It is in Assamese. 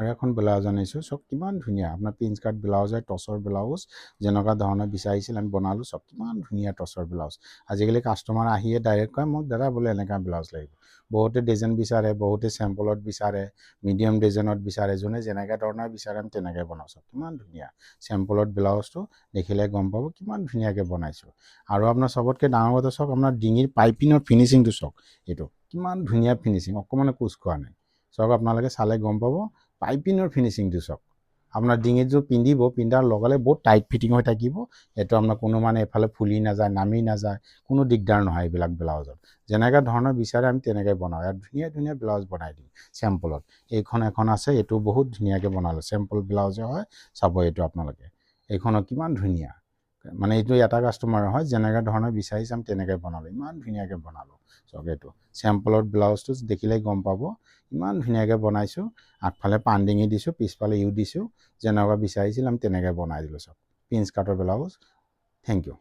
আৰু এখন ব্লাউজ আনিছোঁ চব কিমান ধুনীয়া আপোনাৰ প্ৰিন্স কাট ব্লাউজ হয় টচৰ ব্লাউজ যেনেকুৱা ধৰণৰ বিচাৰিছিল আমি বনালোঁ চব কিমান ধুনীয়া টচৰ ব্লাউজ আজিকালি কাষ্টমাৰ আহিয়ে ডাইৰেক্ট কয় মোক দাদা বোলে এনেকুৱা ব্লাউজ লাগিব বহুতে ডিজাইন বিচাৰে বহুতে চেম্পলত বিচাৰে মিডিয়াম ডিজাইনত বিচাৰে যোনে যেনেকুৱা ধৰণৰ বিচাৰে আমি তেনেকৈ বনাওঁ চব কিমান ধুনীয়া চেম্পলত ব্লাউজটো দেখিলে গম পাব কিমান ধুনীয়াকৈ বনাইছোঁ আৰু আপোনাৰ চবতকৈ ডাঙৰ কথা চাওক আপোনাৰ ডিঙিৰ পাইপিঙৰ ফিনিচিংটো চাওক এইটো কিমান ধুনীয়া ফিনিচিং অকণমানো কোচ খোৱা নাই চাওক আপোনালোকে চালে গম পাব পাইপিঙৰ ফিনিচিংটো চাওক আপোনাৰ ডিঙিত যোৰ পিন্ধিব পিন্ধাৰ লগে বহুত টাইট ফিটিং হৈ থাকিব এইটো আপোনাৰ কোনো মানে এফালে ফুলি নাযায় নামি নাযায় কোনো দিগদাৰ নহয় এইবিলাক ব্লাউজত যেনেকুৱা ধৰণৰ বিচাৰে আমি তেনেকৈ বনাওঁ ইয়াত ধুনীয়া ধুনীয়া ব্লাউজ বনাই দিওঁ চেম্পলত এইখন এখন আছে এইটো বহুত ধুনীয়াকৈ বনালোঁ চেম্পল ব্লাউজে হয় চাব এইটো আপোনালোকে এইখনত কিমান ধুনীয়া মানে এইটো এটা কাষ্টমাৰ হয় যেনেকুৱা ধৰণৰ বিচাৰিছে আমি তেনেকৈ বনালোঁ ইমান ধুনীয়াকৈ বনালোঁ চাওক এইটো চেম্পলত ব্লাউজটো দেখিলেই গম পাব ইমান ধুনীয়াকৈ বনাইছোঁ আগফালে পানডিঙি দিছোঁ পিছফালে ইউ দিছোঁ যেনেকুৱা বিচাৰিছিল আমি তেনেকৈ বনাই দিলোঁ চব প্ৰিন্স কাটৰ ব্লাউজ থেংক ইউ